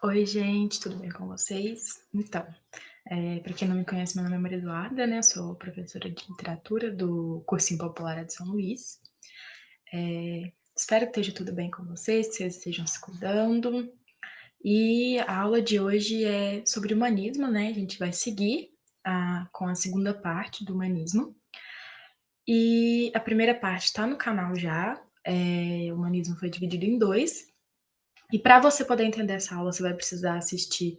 Oi, gente, tudo bem com vocês? Então, para quem não me conhece, meu nome é Maria Eduarda, né? Eu sou professora de literatura do Cursinho Popular de São Luís. Espero que esteja tudo bem com vocês, que vocês estejam se cuidando. E a aula de hoje é sobre humanismo, né? A gente vai seguir com a segunda parte do humanismo. E a primeira parte está no canal já. O humanismo foi dividido em dois. E para você poder entender essa aula, você vai precisar assistir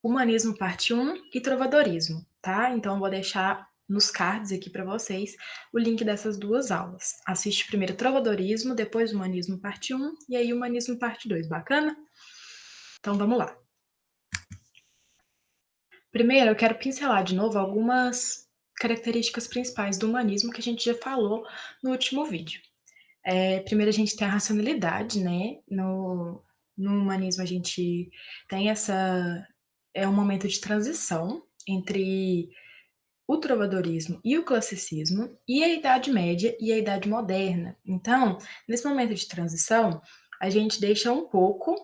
Humanismo parte 1 e Trovadorismo, tá? Então eu vou deixar nos cards aqui para vocês o link dessas duas aulas. Assiste primeiro Trovadorismo, depois Humanismo parte 1 e aí Humanismo parte 2, bacana? Então vamos lá. Primeiro eu quero pincelar de novo algumas características principais do humanismo que a gente já falou no último vídeo. Primeiro a gente tem a racionalidade, né? No humanismo a gente tem essa... É um momento de transição entre o trovadorismo e o classicismo, e a Idade Média e a Idade Moderna. Então, nesse momento de transição, a gente deixa um pouco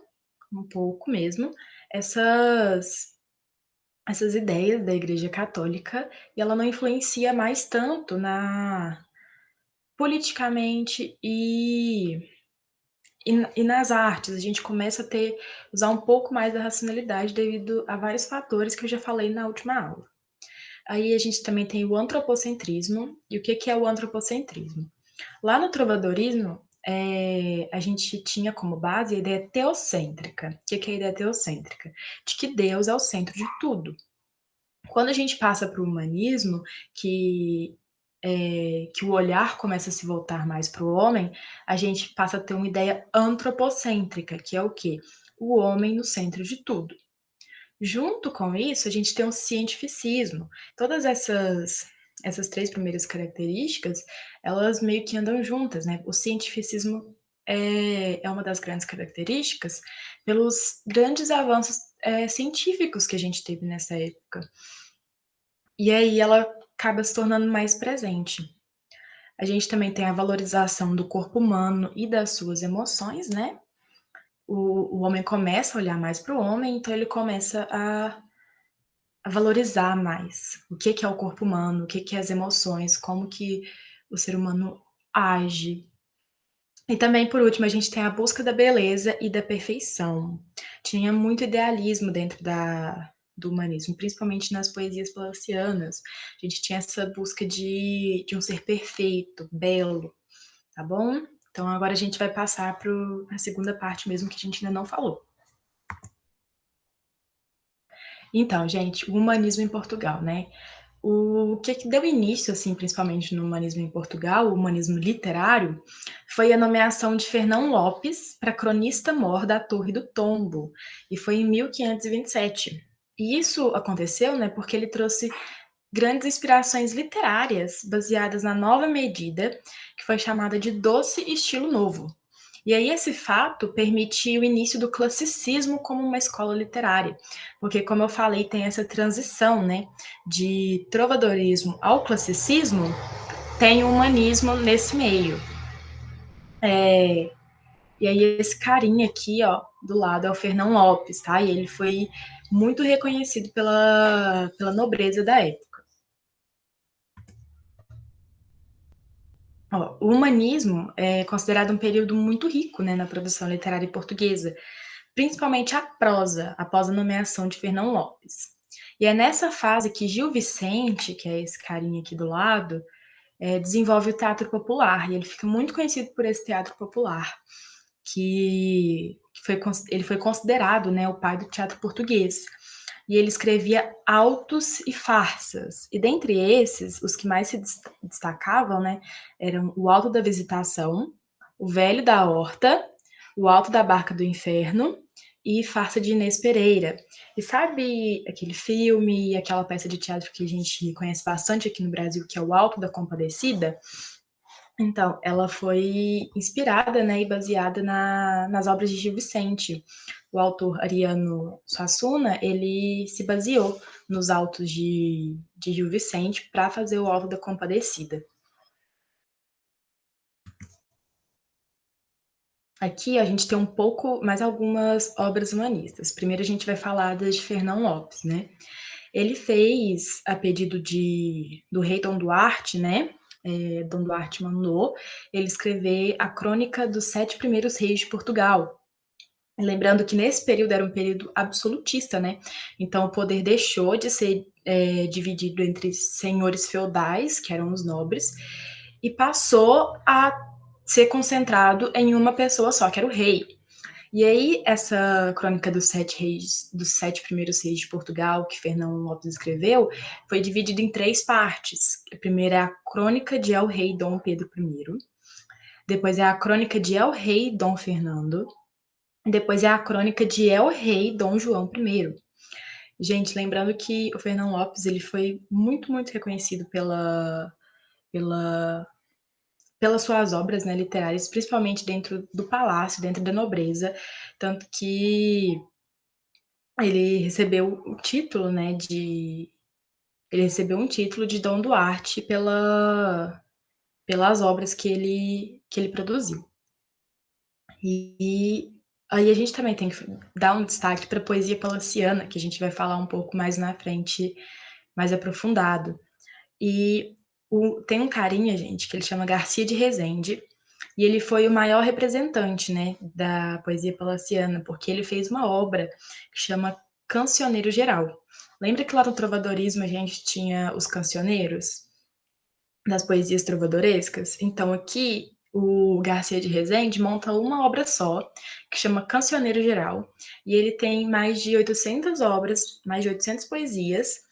mesmo, essas ideias da Igreja Católica, e ela não influencia mais tanto politicamente e nas artes. A gente começa a usar um pouco mais da racionalidade devido a vários fatores que eu já falei na última aula. Aí a gente também tem o antropocentrismo. E o que é o antropocentrismo? Lá no trovadorismo, a gente tinha como base a ideia teocêntrica. O que é a ideia teocêntrica? De que Deus é o centro de tudo. Quando a gente passa para o humanismo, que o olhar começa a se voltar mais para o homem, a gente passa a ter uma ideia antropocêntrica, que é o quê? O homem no centro de tudo. Junto com isso, a gente tem um cientificismo. Todas essas três primeiras características, elas meio que andam juntas, né? O cientificismo é uma das grandes características pelos grandes avanços científicos que a gente teve nessa época. E aí ela acaba se tornando mais presente. A gente também tem a valorização do corpo humano e das suas emoções, né? O homem começa a olhar mais para o homem, então ele começa a valorizar mais o que é o corpo humano, o que é as emoções, como que o ser humano age. E também, por último, a gente tem a busca da beleza e da perfeição. Tinha muito idealismo dentro do humanismo, principalmente nas poesias palacianas. A gente tinha essa busca de um ser perfeito, belo, tá bom? Então agora a gente vai passar para a segunda parte mesmo, que a gente ainda não falou. Então, gente, o humanismo em Portugal, né? O que deu início, assim, principalmente no humanismo em Portugal, o humanismo literário, foi a nomeação de Fernão Lopes para cronista-mor da Torre do Tombo, e foi em 1527. E isso aconteceu, né, porque ele trouxe grandes inspirações literárias baseadas na nova medida, que foi chamada de doce estilo novo. E aí esse fato permitiu o início do classicismo como uma escola literária, porque como eu falei, tem essa transição, né, de trovadorismo ao classicismo, tem o humanismo nesse meio. E aí esse carinha aqui, ó, do lado é o Fernão Lopes, tá? E ele foi muito reconhecido pela nobreza da época. Ó, o humanismo é considerado um período muito rico, né, na produção literária portuguesa, principalmente após a nomeação de Fernão Lopes. E é nessa fase que Gil Vicente, que é esse carinha aqui do lado, desenvolve o teatro popular, e ele fica muito conhecido por esse teatro popular, ele foi considerado, né, o pai do teatro português. E ele escrevia autos e farsas. E dentre esses, os que mais se destacavam, né, eram o Auto da Visitação, o Velho da Horta, o Alto da Barca do Inferno e Farsa de Inês Pereira. E sabe aquele filme, aquela peça de teatro que a gente conhece bastante aqui no Brasil, que é o Alto da Compadecida? Então, ela foi inspirada, né, e baseada nas obras de Gil Vicente. O autor Ariano Suassuna, ele se baseou nos autos de Gil Vicente para fazer o Alto da Compadecida. Aqui a gente tem um pouco mais algumas obras humanistas. Primeiro a gente vai falar das de Fernão Lopes, né? Ele fez, a pedido do rei Dom Duarte, né? Dom Duarte mandou ele escrever a crônica dos 7 primeiros reis de Portugal. Lembrando que nesse período era um período absolutista, né? Então o poder deixou de ser dividido entre senhores feudais, que eram os nobres, e passou a ser concentrado em uma pessoa só, que era o rei. E aí, essa crônica dos 7 reis, dos 7 primeiros reis de Portugal, que Fernão Lopes escreveu, foi dividida em 3 partes. A primeira é a crônica de El Rei Dom Pedro I, depois é a crônica de El Rei Dom Fernando, depois é a crônica de El Rei Dom João I. Gente, lembrando que o Fernão Lopes ele foi muito, muito reconhecido pela, pelas suas obras, né, literárias, principalmente dentro do palácio, dentro da nobreza, tanto que ele recebeu o título, né, ele recebeu um título de Dom Duarte pelas obras que ele produziu. E aí a gente também tem que dar um destaque para a poesia palaciana, que a gente vai falar um pouco mais na frente, mais aprofundado. E tem um carinha, gente, que ele chama Garcia de Rezende, e ele foi o maior representante, né, da poesia palaciana, porque ele fez uma obra que chama Cancioneiro Geral. Lembra que lá no trovadorismo a gente tinha os cancioneiros das poesias trovadorescas? Então aqui o Garcia de Rezende monta uma obra só, que chama Cancioneiro Geral, e ele tem mais de 800 obras, mais de 800 poesias,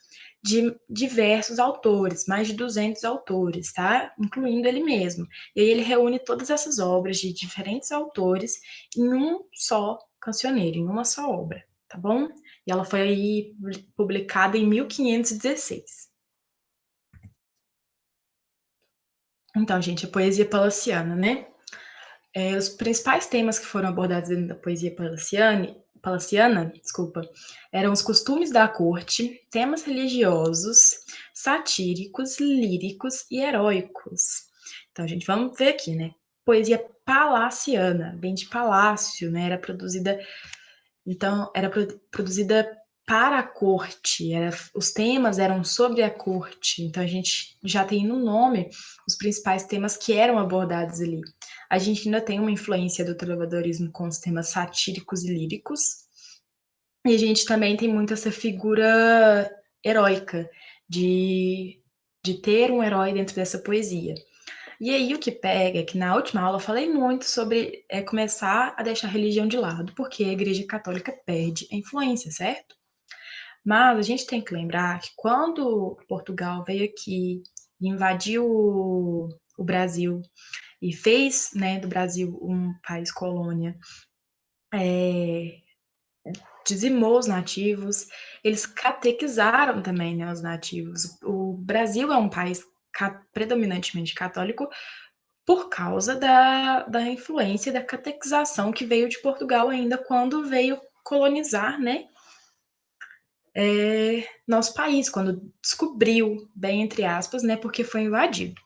de diversos autores, mais de 200 autores, tá? Incluindo ele mesmo. E aí ele reúne todas essas obras de diferentes autores em um só cancioneiro, em uma só obra, tá bom? E ela foi aí publicada em 1516. Então, gente, a poesia palaciana, né? Os principais temas que foram abordados dentro da poesia palaciana, desculpa, eram os costumes da corte, temas religiosos, satíricos, líricos e heróicos. Então, gente, vamos ver aqui, né? Poesia palaciana, bem de palácio, né? Era produzida para a corte, os temas eram sobre a corte, então a gente já tem no nome os principais temas que eram abordados ali. A gente ainda tem uma influência do trovadorismo com os temas satíricos e líricos, e a gente também tem muito essa figura heróica de, de ter um herói dentro dessa poesia. E aí o que pega é que na última aula eu falei muito sobre começar a deixar a religião de lado, porque a Igreja Católica perde a influência, certo? Mas a gente tem que lembrar que quando Portugal veio aqui e invadiu o Brasil e fez, né, do Brasil um país colônia, dizimou os nativos, eles catequizaram também, né, os nativos. O Brasil é um país predominantemente católico por causa da influência da catequização que veio de Portugal ainda quando veio colonizar, né, nosso país, quando descobriu, bem entre aspas, né, porque foi invadido.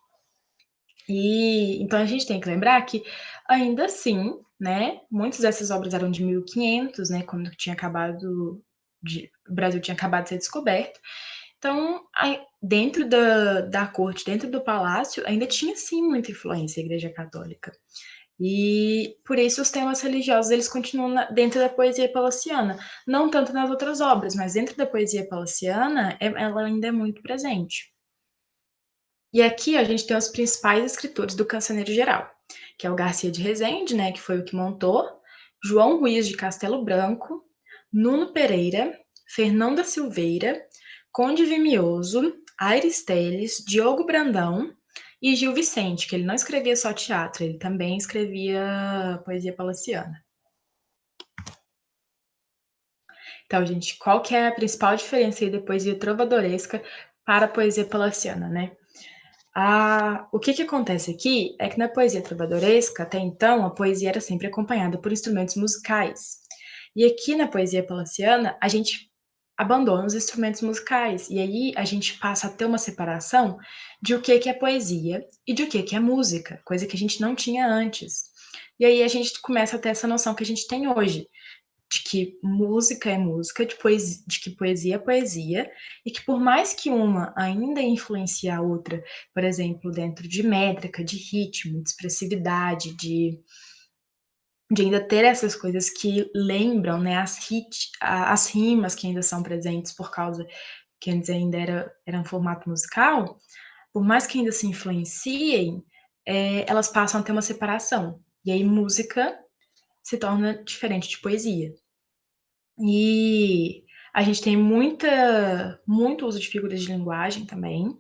E então a gente tem que lembrar que ainda assim, né, muitas dessas obras eram de 1500, né, quando tinha acabado o Brasil tinha acabado de ser descoberto. Então, dentro da corte, dentro do palácio, ainda tinha sim muita influência a Igreja Católica. E por isso os temas religiosos eles continuam dentro da poesia palaciana, não tanto nas outras obras, mas dentro da poesia palaciana ela ainda é muito presente. E aqui a gente tem os principais escritores do Cancioneiro Geral, que é o Garcia de Rezende, né, que foi o que montou, João Ruiz de Castelo Branco, Nuno Pereira, Fernão da Silveira, Conde Vimioso, Aires Teles, Diogo Brandão e Gil Vicente, que ele não escrevia só teatro, ele também escrevia poesia palaciana. Então, gente, qual que é a principal diferença aí da poesia trovadoresca para a poesia palaciana, né? O que acontece aqui é que na poesia trovadoresca, até então, a poesia era sempre acompanhada por instrumentos musicais. E aqui na poesia palaciana, a gente abandona os instrumentos musicais. E aí a gente passa a ter uma separação de o que é poesia e de o que é música, coisa que a gente não tinha antes. E aí a gente começa a ter essa noção que a gente tem hoje, de que música é música, de que poesia é poesia, e que por mais que uma ainda influencie a outra, por exemplo, dentro de métrica, de ritmo, de expressividade, de ainda ter essas coisas que lembram, né, as rimas que ainda são presentes por causa que antes ainda era um formato musical, por mais que ainda se influenciem, elas passam a ter uma separação. E aí música se torna diferente de poesia. E a gente tem muito uso de figuras de linguagem também,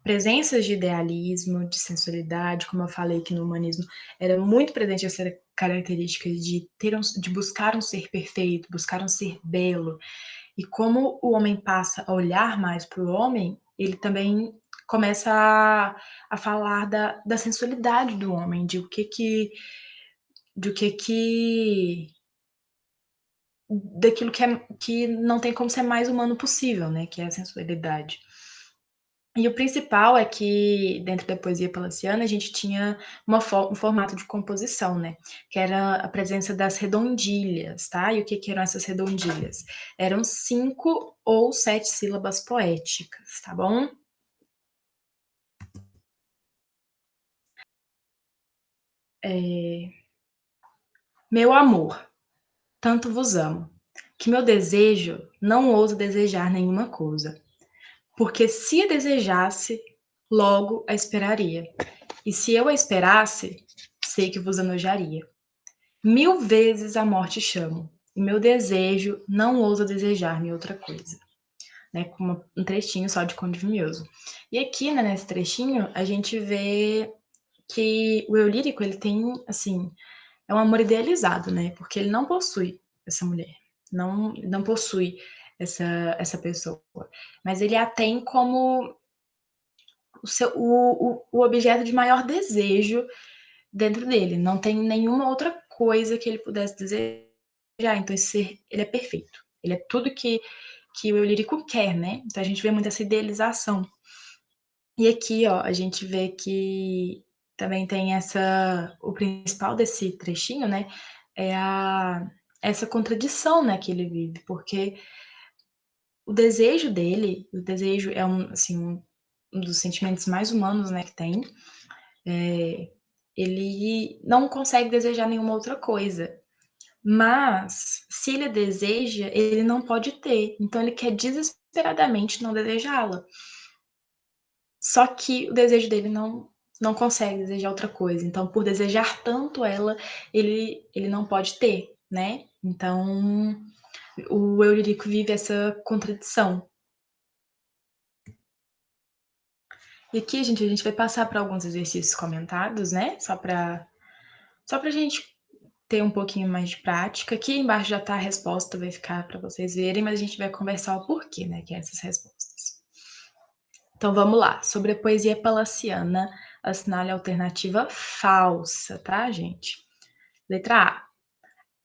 presenças de idealismo, de sensualidade, como eu falei que no humanismo era muito presente essa característica de buscar um ser perfeito, buscar um ser belo. E como o homem passa a olhar mais para o homem, ele também começa a falar da sensualidade do homem, de o que que daquilo que não tem como ser mais humano possível, né, que é a sensualidade. E o principal é que, dentro da poesia palaciana, a gente tinha um formato de composição, né, que era a presença das redondilhas, tá. E o que eram essas redondilhas? Eram 5 ou 7 sílabas poéticas, tá bom? Meu amor, tanto vos amo, que meu desejo não ouso desejar nenhuma coisa, porque se a desejasse, logo a esperaria. E se eu a esperasse, sei que vos enojaria. 1000 vezes a morte chamo, e meu desejo não ousa desejar-me outra coisa. Né, com um trechinho só de Conde Vimioso. E aqui, né, nesse trechinho, a gente vê que o eu lírico, ele tem, assim, é um amor idealizado, né, porque ele não possui essa mulher, não possui essa pessoa, mas ele a tem como o objeto de maior desejo dentro dele, não tem nenhuma outra coisa que ele pudesse desejar, então esse ser, ele é perfeito, ele é tudo que o eu lírico quer, né, então a gente vê muito essa idealização. E aqui, ó, a gente vê que também tem o principal desse trechinho, né, é essa contradição, né, que ele vive, porque o desejo é assim, um dos sentimentos mais humanos, né, que tem, eh, ele não consegue desejar nenhuma outra coisa. Mas, se ele deseja, ele não pode ter, então ele quer desesperadamente não desejá-la. Só que o desejo dele não consegue desejar outra coisa, então por desejar tanto ela, ele não pode ter, né. Então, o Eurico vive essa contradição. E aqui, a gente vai passar por alguns exercícios comentados, né, só pra gente ter um pouquinho mais de prática. Aqui embaixo já tá a resposta, vai ficar para vocês verem, mas a gente vai conversar o porquê, né, que é essas respostas. Então vamos lá, sobre a poesia palaciana, assinale a alternativa falsa, tá, gente? Letra A.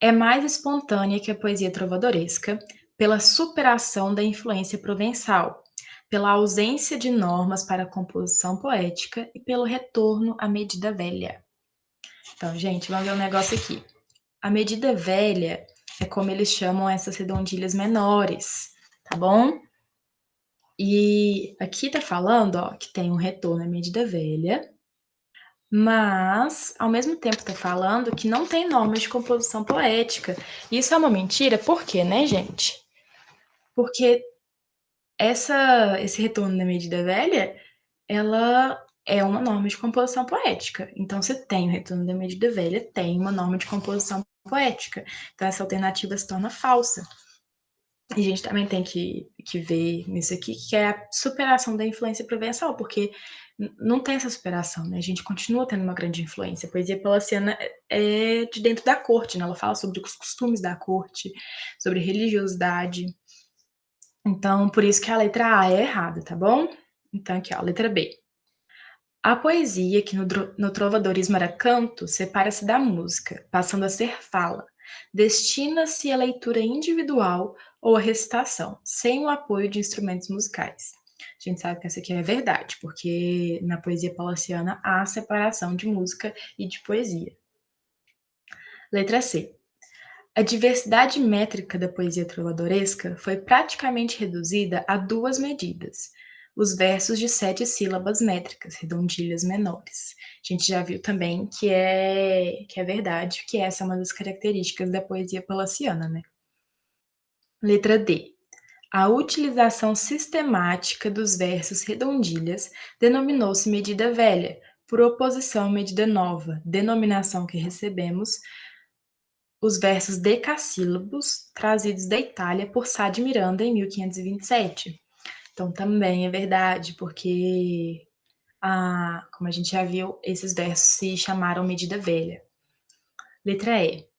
É mais espontânea que a poesia trovadoresca, pela superação da influência provençal, pela ausência de normas para a composição poética e pelo retorno à medida velha. Então, gente, vamos ver um negócio aqui. A medida velha é como eles chamam essas redondilhas menores, tá bom? E aqui tá falando, ó, que tem um retorno à medida velha, mas ao mesmo tempo tá falando que não tem normas de composição poética. Isso é uma mentira, por quê, né, gente? Porque esse retorno da medida velha, ela é uma norma de composição poética. Então, se tem o retorno da medida velha, tem uma norma de composição poética. Então, essa alternativa se torna falsa. E a gente também tem que ver nisso aqui, que é a superação da influência provençal, porque não tem essa superação, né? A gente continua tendo uma grande influência. A poesia palaciana é de dentro da corte, né? Ela fala sobre os costumes da corte, sobre religiosidade. Então, por isso que a letra A é errada, tá bom? Então, aqui, ó, letra B. A poesia, que no trovadorismo era canto, separa-se da música, passando a ser fala. Destina-se à leitura individual ou à recitação, sem o apoio de instrumentos musicais. A gente sabe que essa aqui é verdade, porque na poesia palaciana há separação de música e de poesia. Letra C. A diversidade métrica da poesia trovadoresca foi praticamente reduzida a duas medidas: os versos de 7 sílabas métricas, redondilhas menores. A gente já viu também que é verdade, que essa é uma das características da poesia palaciana, né? Letra D. A utilização sistemática dos versos redondilhas denominou-se medida velha, por oposição à medida nova, denominação que recebemos os versos decassílabos trazidos da Itália por Sá de Miranda em 1527. Então também é verdade, porque, como a gente já viu, esses versos se chamaram medida velha. Letra E.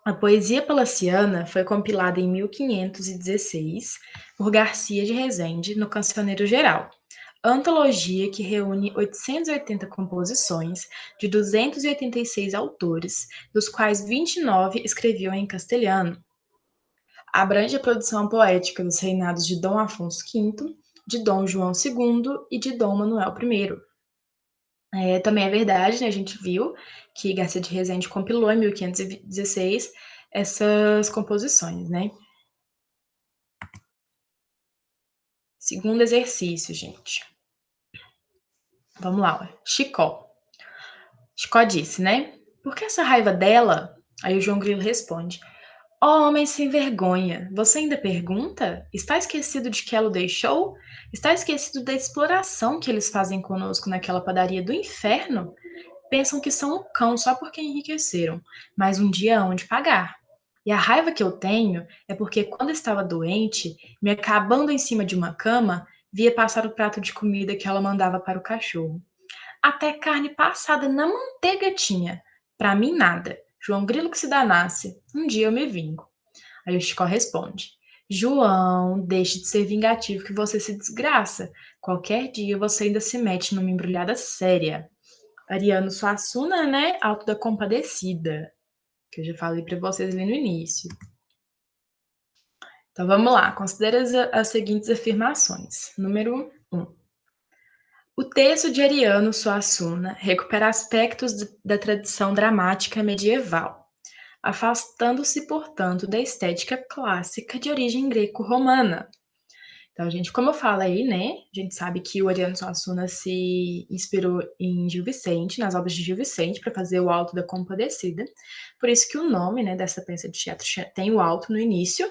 A poesia palaciana foi compilada em 1516 por Garcia de Rezende no Cancioneiro Geral, antologia que reúne 880 composições de 286 autores, dos quais 29 escreviam em castelhano. Abrange a produção poética dos reinados de Dom Afonso V, de Dom João II e de Dom Manuel I. Também é verdade, né, a gente viu que Garcia de Rezende compilou em 1516 essas composições, né? Segundo exercício, gente. Vamos lá, ó. Chicó. Chicó disse, né? Por que essa raiva dela? Aí o João Grilo responde: Ó homem sem vergonha, você ainda pergunta? Está esquecido de que ela o deixou? Está esquecido da exploração que eles fazem conosco naquela padaria do inferno? Pensam que são o cão só porque enriqueceram, mas um dia hão de pagar. E a raiva que eu tenho é porque quando estava doente, me acabando em cima de uma cama, via passar o prato de comida que ela mandava para o cachorro. Até carne passada na manteiga tinha. Pra mim, nada. João Grilo que se danasse. Um dia eu me vingo. Aí o Chicó responde: João, deixe de ser vingativo que você se desgraça. Qualquer dia você ainda se mete numa embrulhada séria. Ariano Suassuna, né? Alto da Compadecida, que eu já falei para vocês ali no início. Então vamos lá, considere as seguintes afirmações. Número 1. O texto de Ariano Suassuna recupera aspectos da tradição dramática medieval, afastando-se, portanto, da estética clássica de origem greco-romana. Então, gente, como eu falo aí, né, a gente sabe que o Ariano Suassuna se inspirou em Gil Vicente, nas obras de Gil Vicente, para fazer o Alto da Compadecida. Por isso que o nome, né, dessa peça de teatro tem o alto no início.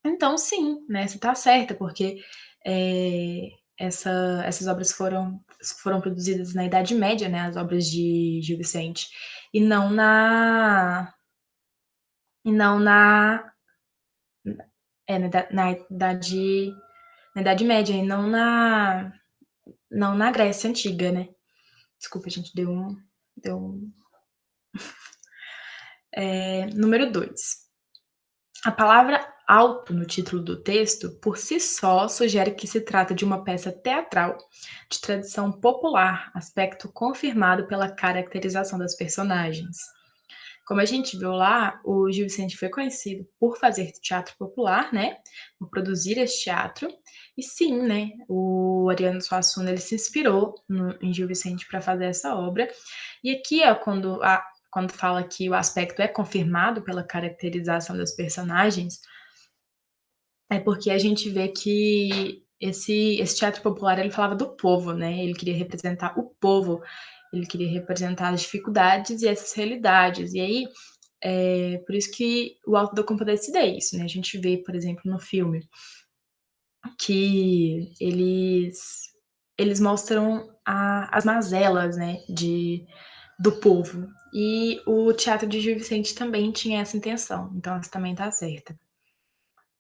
Então, sim, né, você está certa, porque é, essas obras foram produzidas na Idade Média, né, as obras de Gil Vicente, e não na na Idade Média, e não na Grécia Antiga, né? Desculpa, gente, deu um. Número 2. A palavra alto no título do texto, por si só, sugere que se trata de uma peça teatral de tradição popular, aspecto confirmado pela caracterização das personagens. Como a gente viu lá, o Gil Vicente foi conhecido por fazer teatro popular, né? Por produzir esse teatro. E sim, né? O Ariano Suassuna ele se inspirou em Gil Vicente para fazer essa obra. E aqui, ó, quando fala que o aspecto é confirmado pela caracterização das personagens, é porque a gente vê que esse teatro popular ele falava do povo, né? Ele queria representar o povo, ele queria representar as dificuldades e essas realidades. E aí por isso que o Alto da Compadecida é isso, né? A gente vê, por exemplo, no filme, que eles mostram as mazelas, né, do povo. E o teatro de Gil Vicente também tinha essa intenção, então essa também tá certa.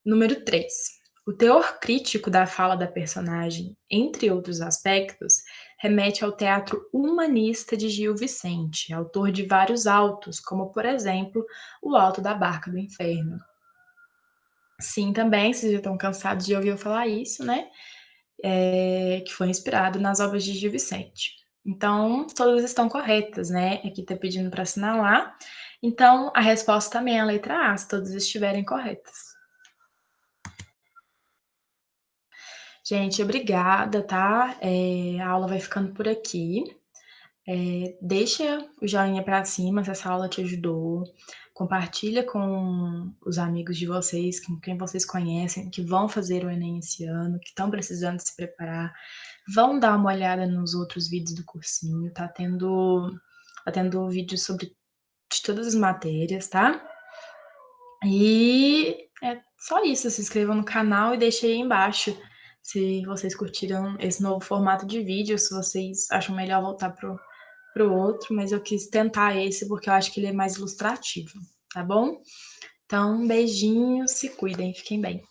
Número 3. O teor crítico da fala da personagem, entre outros aspectos, remete ao teatro humanista de Gil Vicente, autor de vários autos, como, por exemplo, o Alto da Barca do Inferno. Sim, também, vocês já estão cansados de ouvir eu falar isso, né? Que foi inspirado nas obras de Gil Vicente. Então, todas estão corretas, né? Aqui está pedindo para assinalar. Então, a resposta também é a letra A, se todas estiverem corretas. Gente, obrigada, tá? A aula vai ficando por aqui. Deixa o joinha para cima se essa aula te ajudou, compartilha com os amigos de vocês, com quem vocês conhecem, que vão fazer o Enem esse ano, que estão precisando se preparar. Vão dar uma olhada nos outros vídeos do cursinho, tá tendo vídeo sobre de todas as matérias, tá? E é só isso, se inscrevam no canal e deixem aí embaixo se vocês curtiram esse novo formato de vídeo, se vocês acham melhor voltar pro outro, mas eu quis tentar esse porque eu acho que ele é mais ilustrativo, tá bom? Então, um beijinho, se cuidem, fiquem bem.